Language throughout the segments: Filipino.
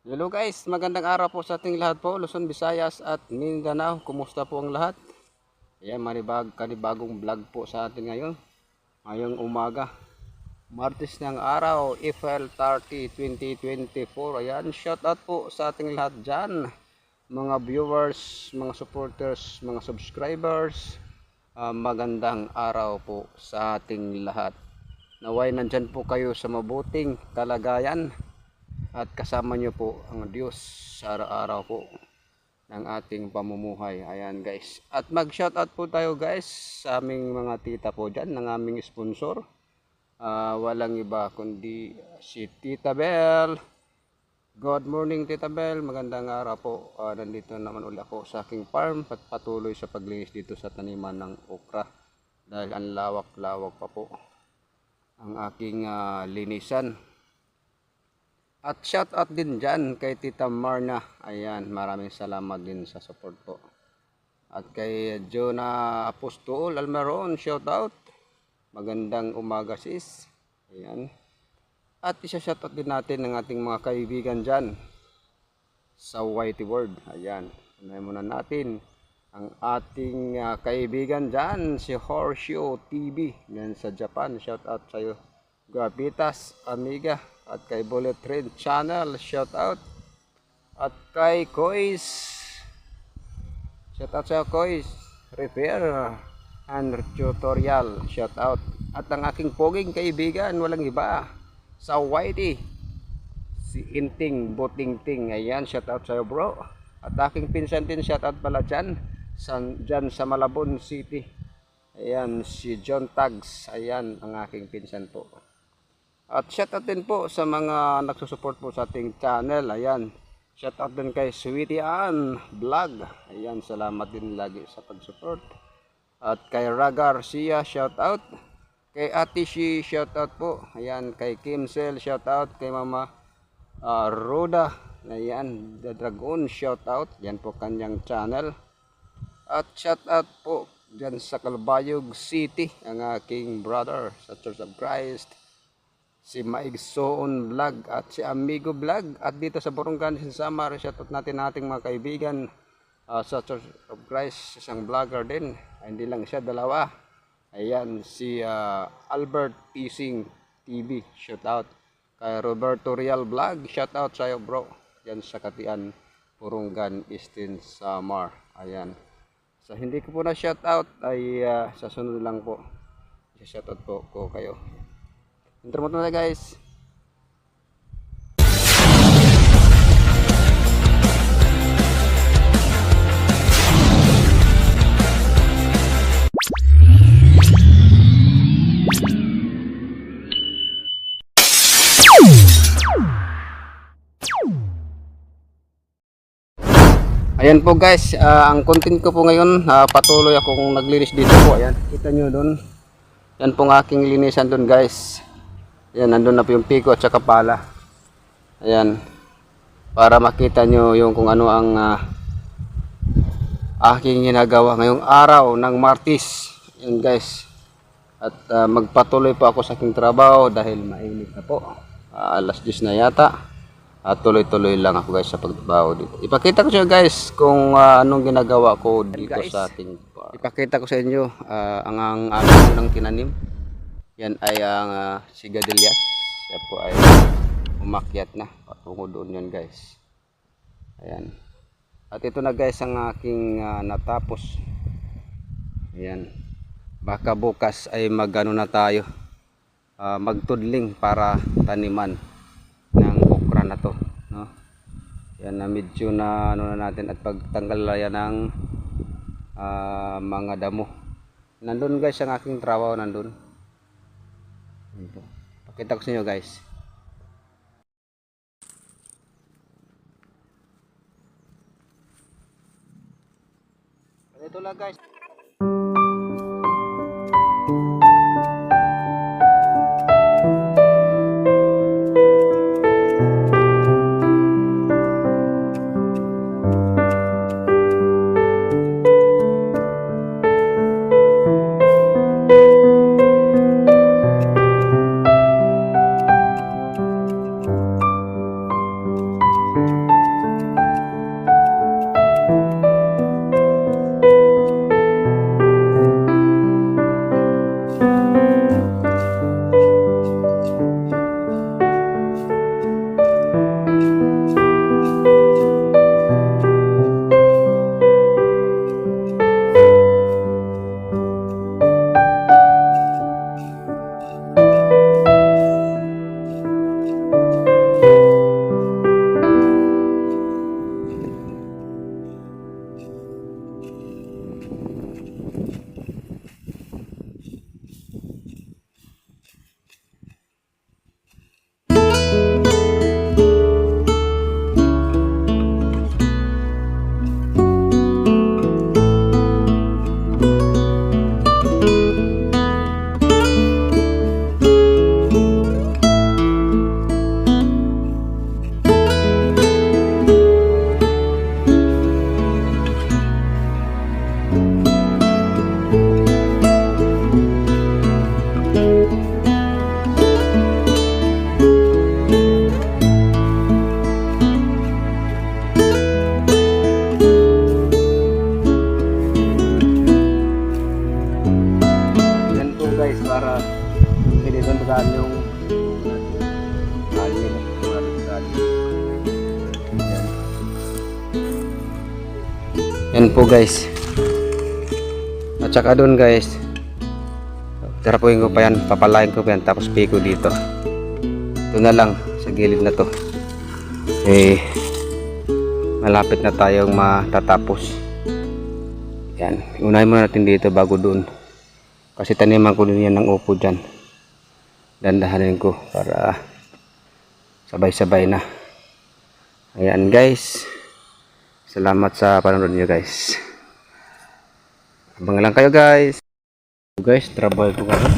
Hello guys, magandang araw po sa ating lahat po, Luzon, Visayas at Mindanao. Kumusta po ang lahat? Ayan, kanibagong vlog po sa atin ngayon. Ngayong umaga, Martes ng araw, April 30, 2024. Ayan, shout out po sa ating lahat dyan. Mga viewers, mga supporters, mga subscribers. Magandang araw po sa ating lahat. Naway nandyan po kayo sa mabuting kalagayan. At kasama nyo po ang Diyos sa araw-araw po ng ating pamumuhay. Ayan guys. At mag-shoutout po tayo guys sa aming mga tita po dyan, ng aming sponsor. Walang iba kundi si Tita Bel. Good morning Tita Bel. Magandang araw po. Nandito naman ulit ako sa aking farm. Patuloy sa paglinis dito sa taniman ng okra. Dahil ang lawak-lawak pa po ang aking linisan. At shout out din dyan kay Tita Marna. Ayan, maraming salamat din sa support po. At kay Jonah Apostol Almeron, shout out. Magandang umaga sis. Ayan. At isa-shout out din natin ng ating mga kaibigan dyan sa Whitey World. Ayan, unahin muna natin ang ating kaibigan dyan, si Horseshoe TV. Yan sa Japan, shout out sa iyo. Guapitas, amiga. At kay Bullet Train Channel, shout out. At kay Kois, shout out sa Kois Repair and Tutorial, shout out. At ang aking poging kaibigan, walang iba, sa Whitey, si Inting Botingting. Ayan, shout out sa iyo bro. At aking pinsan din, shout out pala dyan sa Malabon City. Ayan, si John Tags. Ayan, ang aking pinsan po. At shoutout din po sa mga nagsusupport po sa ating channel. Ayan, shoutout din kay Sweetie Ann Vlog. Ayan, salamat din lagi sa pag-support. At kay Raga Garcia, shoutout. Kay Ate Shi, shoutout po. Ayan, kay Kimsel, shoutout. Kay Mama Roda, ayan, The Dragon, shoutout. Yan po kanyang channel. At shoutout po dyan sa Calbayog City, ang aking brother sa Church of Christ, si Maigsoon Vlog at si Amigo Vlog. At dito sa Borongan, Samar, shoutout natin ating mga kaibigan sa Church of Christ, isang vlogger din. Hindi lang siya, dalawa. Ayan, si Albert Ising TV, shoutout. Kay Roberto Real Vlog, shoutout sa iyo bro. Yan sa Katian, Borongan, Eastern Samar. Ayan. So hindi ko po na shoutout ay sa sunod lang po. Shoutout po ko kayo. Intro mo na guys. Ayan po guys, ang content ko po ngayon, patuloy akong naglinis dito po. Ayan, kita nyo doon. Yan po ang aking linisan doon guys. Ayan, nandun na po yung piko at saka pala. Ayan, para makita nyo yung kung ano ang aking ginagawa ngayong araw ng Martes. Ayan guys. At magpatuloy po ako sa aking trabaho dahil mainit na po. Alas 10 na yata. At tuloy-tuloy lang ako guys sa pagtrabaho dito. Ipakita ko sa inyo guys kung anong ginagawa ko dito guys, sa ating farm. Ipakita ko sa inyo ang aming unang tinanim. Yan ay ang sigarilyas. Siya po ay umakyat na. Patungo doon yan guys. Ayan. At ito na guys ang aking natapos. Ayan. Baka bukas ay magano na tayo. Magtudling para taniman ng okra na to, no? Yan na medyo na ano na natin at pagtanggal yan ng mga damo. Nandun guys ang aking trabaho, nandun. Pakita ko sa inyo guys. Ito lang guys. Yan po guys. At saka doon guys, tarapuin ko pa yan, papalain ko pa yan, tapos piko dito. Ito na lang sa gilid na to. Eh, malapit na tayong matatapos. Yan, unahin muna natin dito bago doon. Kasi taniman ko din yan ng upo dyan. Dandahanin ko para sabay-sabay na. Ayan guys. Salamat sa panonood nyo guys. Abang lang kayo guys. Guys, trabaho ko ngayon.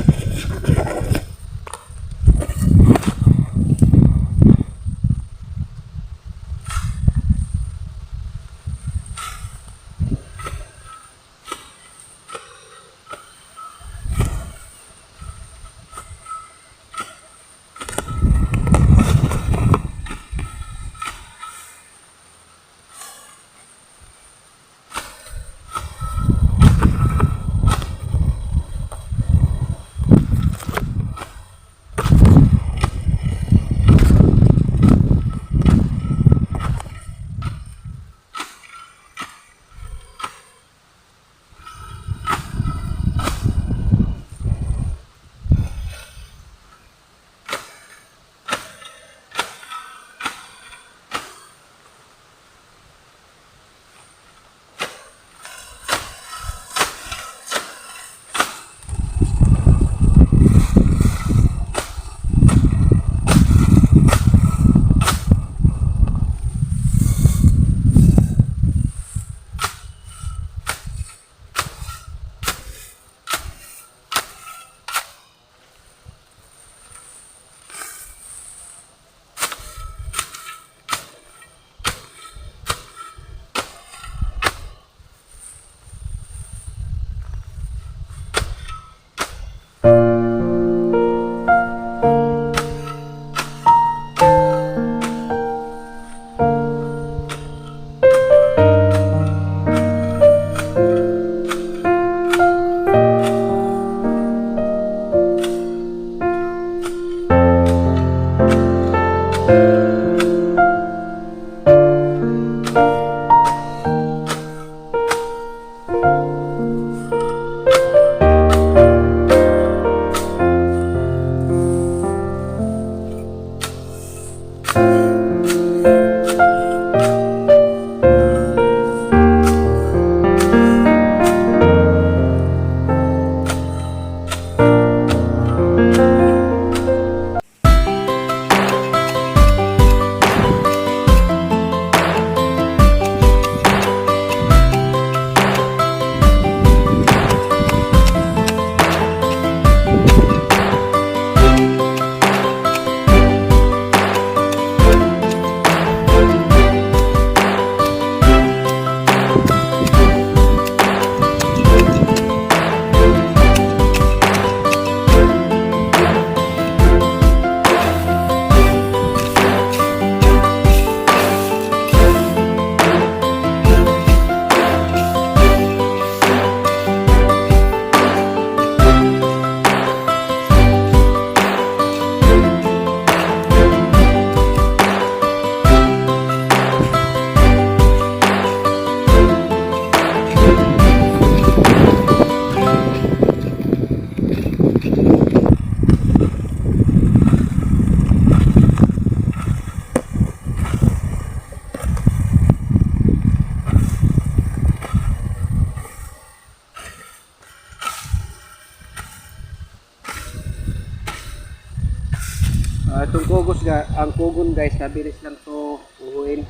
Itong kugos ang kugon guys, nabilis lang to uhuin.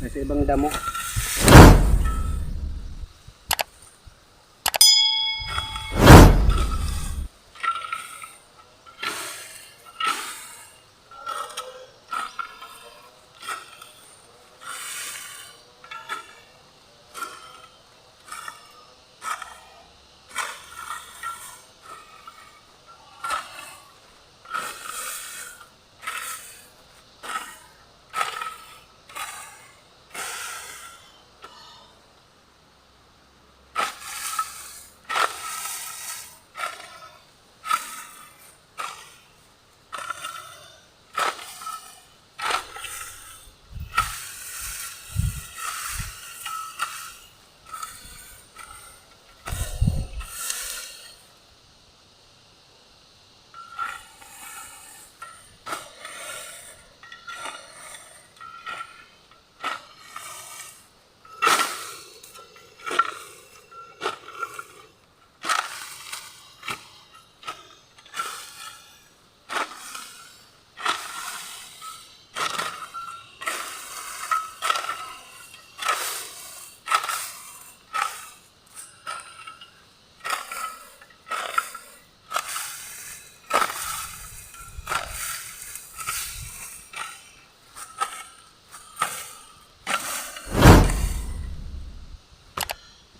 Nasa ibang damo.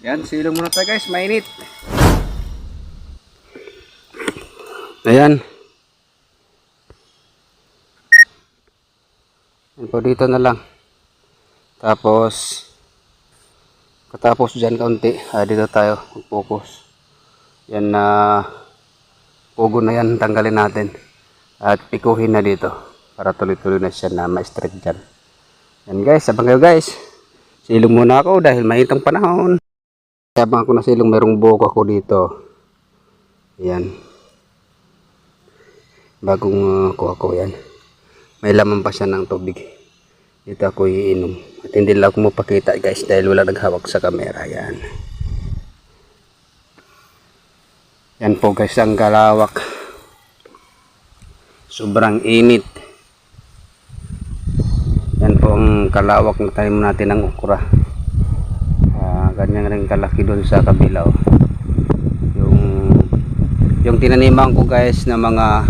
Yan, silong muna tayo guys, mainit. Ayan. Yan po, dito na lang. Tapos, katapos dyan kaunti, dito tayo mag-focus. Yan na, pugo na yan, tanggalin natin. At pikuhin na dito, para tuloy-tuloy na siya na ma-straight dyan. Yan guys, sabang kayo guys. Silong muna ako dahil mainit ang panahon. Sabang ako na silong, mayroong buhok ako dito. Yan. Bagong kuha ko yan. May laman pa siya ng tubig. Dito ako iinom. At hindi lang ako mapakita guys dahil wala naghawak sa camera. Yan. Yan po guys ang kalawak. Sobrang init. Yan po ang kalawak na tanim natin ng okra. Ganyan rin kalaki doon sa kabila. Oh. Yung tinaniman ko guys na mga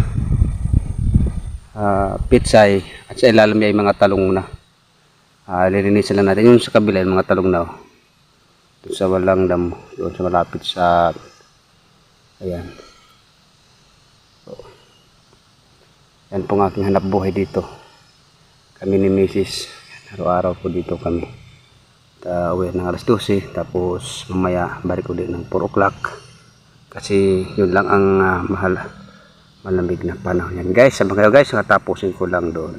pitsay at sa ilalim ay mga talong na. Lilinisan lang natin. Yung sa kabila yung mga talong na. Oh. Doon sa walang damo. Doon sa malapit sa ayan. So, yan po ang aking hanap buhay dito. Kami ni Mrs. Araw-araw po dito kami. Uwi ng alas 12. Tapos mamaya balik ko din ng 4 o'clock. Kasi yun lang ang malamig na panahon yan guys. Sabang kayo guys, tapusin ko lang doon.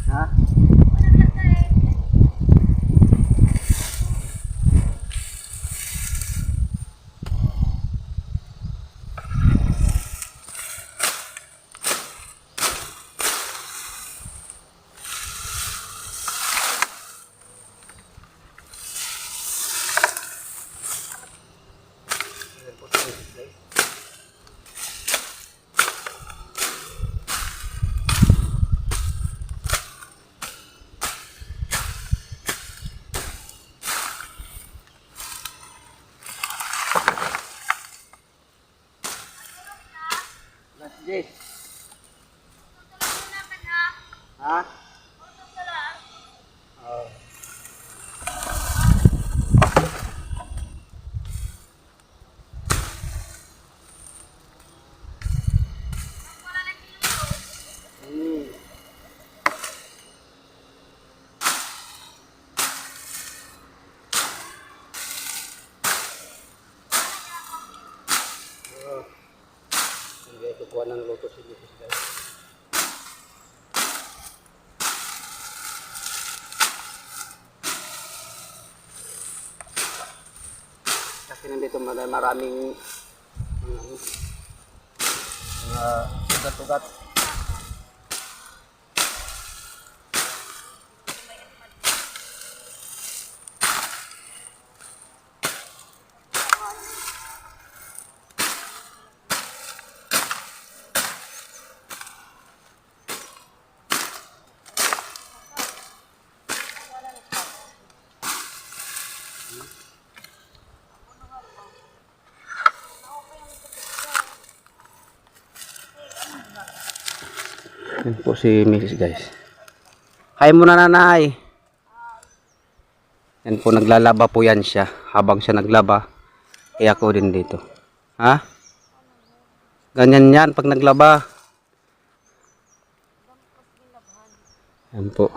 Ha? Yes. Ha? Oh. Kuha ng loto si Mrs. guys. Kasi nandito maraming tugat-tugat. Yan po si Mrs. guys. Hi muna nanay. Yan po, naglalaba po yan siya. Habang siya naglaba, kaya ako din dito. Ha? Ganyan yan pag naglaba. Yan po.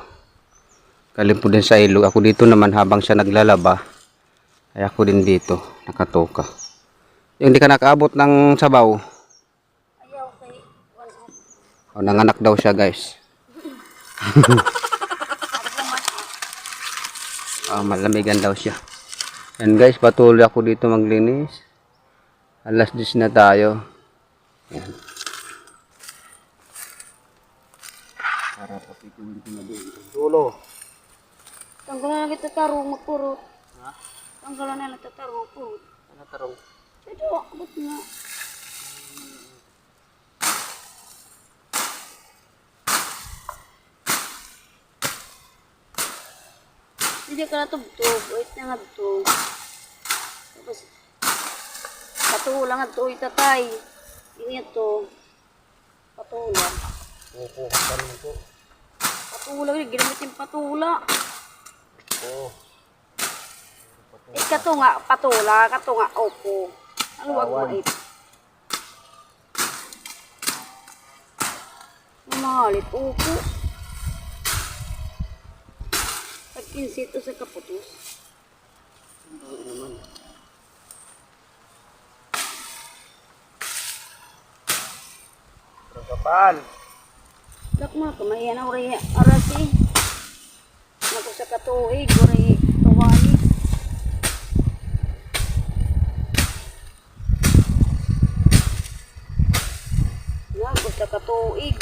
Galing po din sa ilog. Ako dito naman habang siya naglalaba, kaya ako din dito. Nakatoka. Yung hindi ka nakaabot ng sabaw. O, nanganak daw siya guys. Malamigan daw siya. Yan guys, patuloy ako dito maglinis. Alas 10 na tayo. Yan. Para papikuin ko na doon. Dulo. Tanggalan na kita tarong magpurot. Ha? Tanggalan na kita tarong magpurot. Ano tarong? Ito, abot nga. Hindi ka na tubtog. Wait na nga tubtog. Tapos, patulang nga ito itatay. Ito, patula. Opo, ganun po. Patula, ginamit yung patula. Oo. Kato nga, patula, kato nga, opo. Ang wag Awan. mait. Mahalit, opo. Pag-kinsit sa kaputos. Oo naman. Kapal. Dak mo, kamayan ang arasi. Naku sa katuig, uri tuwani. Naku sa katuig.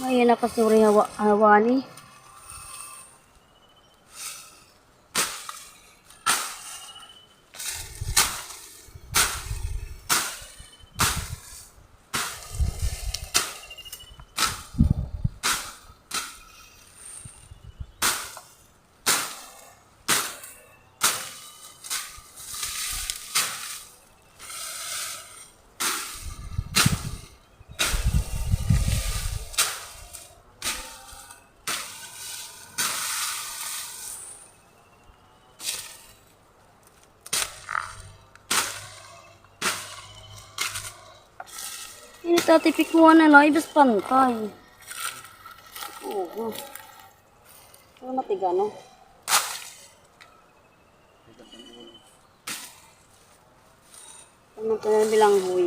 May nakasuri hawani. Ini tatipikuan na lang, ibas pantay. Oo. Ano matiga, no? Ano ka na bilang huy?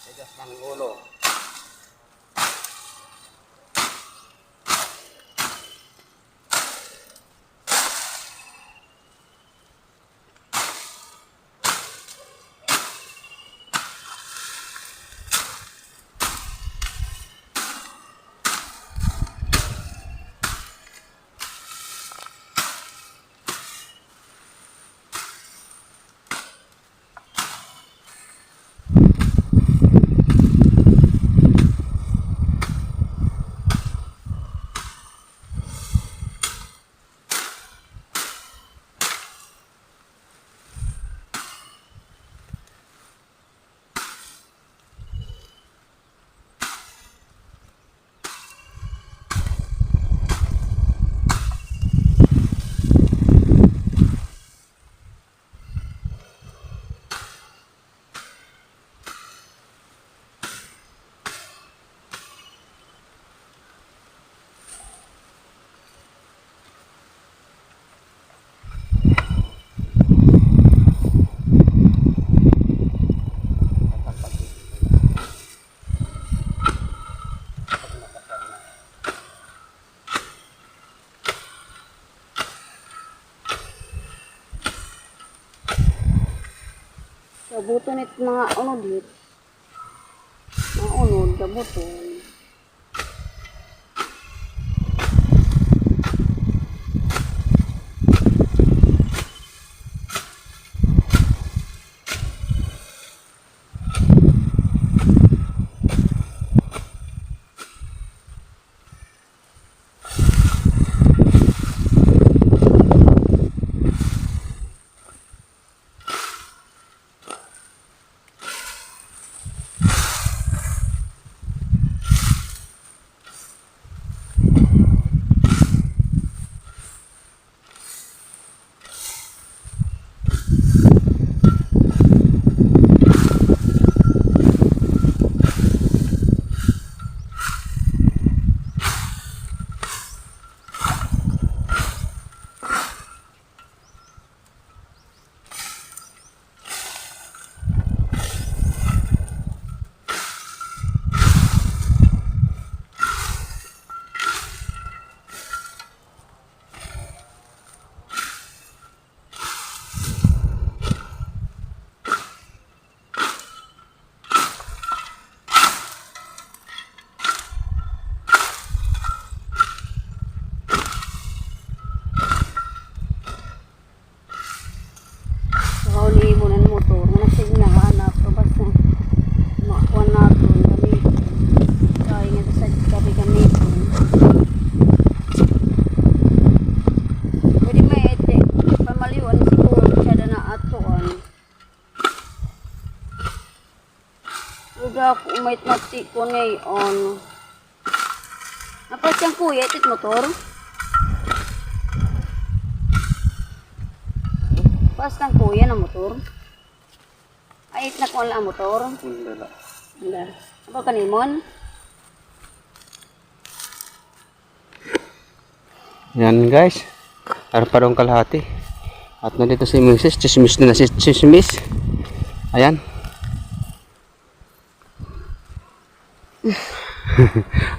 Tigas ng ulo. Gabuto nit mga unod nit. Mga unod, gabuto. may mati ko ngayon. Apa siyang kuya, itit motor? Pas kang kuya na motor? Ay, it na ko ang motor? Wala. Wala. Apa kanimon? Yan guys. Parang kalahati. At nandito si Mrs. Chismis na si Chismis. Ayan.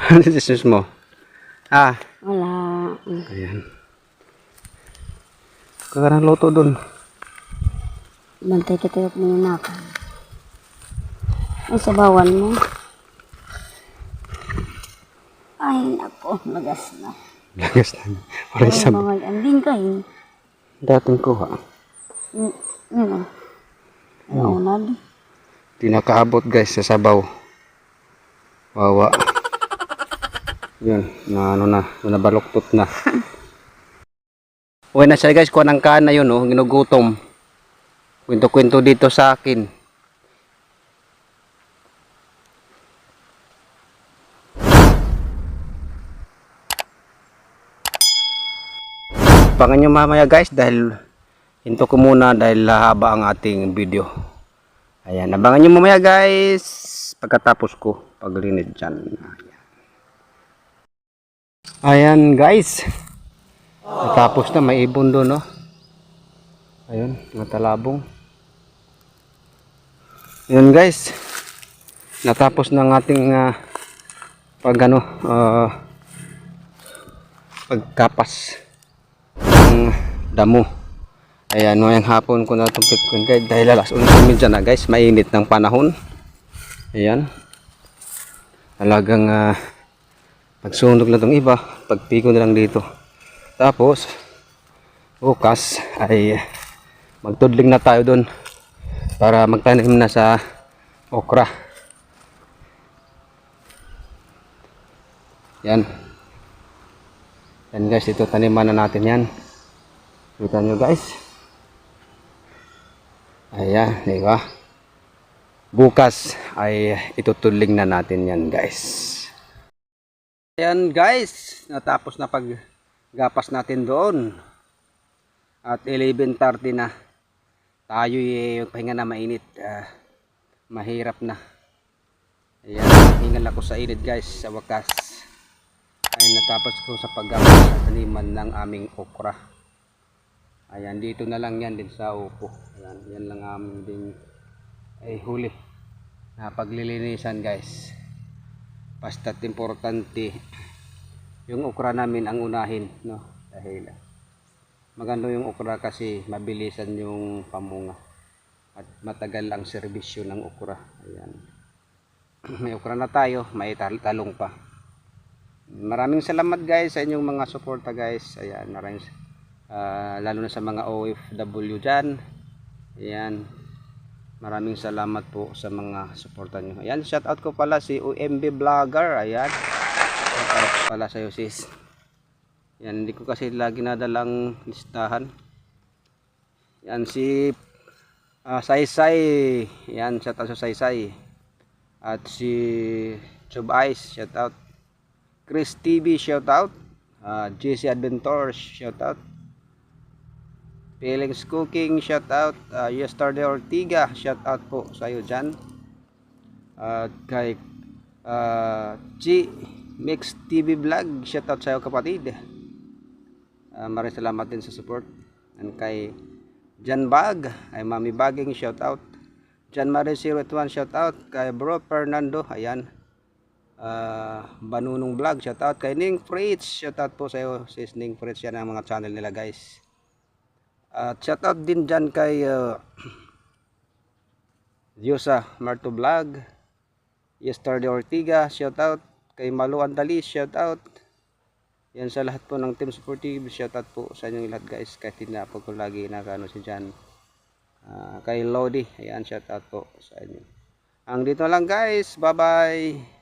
Ano si Chismis mo? Ah. Wala. Ayan. Kagarang loto dun. Bantay kita yung minanakan. Ay, sabawan mo. Ay, nako. Lagas na. Lagas na. Walang Ay, sabaw. mga anding kayo. Dating kuha. Ay, unad. Di nakaabot guys sa sabaw. Wawa. Yun. Na ano na. Nabaluktot na. Uwi na siya guys. Kuha ng kana yun. Oh, ginugutom. Kwento-kwento dito sa akin. Abangan nyo mamaya guys dahil hinto ko muna dahil haba ang ating video. Ayan, abangan nyo mamaya guys pagkatapos ko paglinis dyan. Ayan guys, natapos na, may ibon doon no. Ayun, mga talabong. Ayan guys, natapos na ang ating pagkapas ng damo. Ayan, ngayong hapon ko na itong pikon guys dahil alas 11:30 na guys, mainit ng panahon. Ayan, talagang pagsunog na itong iba, pagpiko na lang dito. Tapos bukas ay magtudling na tayo doon para magtanim na sa okra. Yan. Yan guys, ito taniman na natin yan. Kita nyo guys. Ayan, di ba? Bukas ay itutudling na natin yan guys. Ayan guys, natapos na paggapas natin doon. At 11:30 na. Tayo yung pahinga na mainit. Mahirap na. Ayan, hingal ako sa init guys. Sa wakas ay natapos ko sa paggapas sa taniman ng aming okra. Ayan, dito na lang yan din sa upo. Ayan, yan lang aming din ay huli na paglilinisan guys. Basta't importante yung okra namin ang unahin, no? Dahil maganda yung okra kasi mabilisan yung pamunga at matagal ang serbisyo ng okra. Ayan. May okra na tayo, may talong pa. Maraming salamat guys sa inyong mga suporta guys. Ayan, maraming lalo na sa mga OFW dyan. Ayan, maraming salamat po sa mga suporta nyo. Ayan, shout out ko pala si UMB Vlogger. Ayan, shout out pala sa iyo sis. Yan, hindi ko kasi lagi nadalang listahan. Yan si Saysay. Yan, shout out sa Saysay. At si Chub Ice, shout out. Chris TV, shout out. JC Adventures, shout out. Feelings Cooking, shout out. Yesterday Ortiga, shout out po sa iyo dyan. Kay G Mix TV Vlog, shout out sa iyo kapatid. Maraming salamat din sa support. And kay Jan Bag, ay Mami Baging, shout out. Jan Marie 081, shout out. Kay Bro Fernando, ayan. Banunong Vlog, shout out. Kay Ning Fritz, shout out po sa iyo. Sis Ning Fritz, yan ang mga channel nila guys. At shout out din dyan kay Diyosa Marto Vlog, Yesterday Ortiga, shout out. Kay Malu Andalis, shout out. Yan sa lahat po ng Team Supportive, shout out po sa inyong lahat guys. Kahit hindi na po ko lagi nakano si Jan. Kay Lodi, ayan, shout out po sa inyo. Ang dito lang guys, bye bye.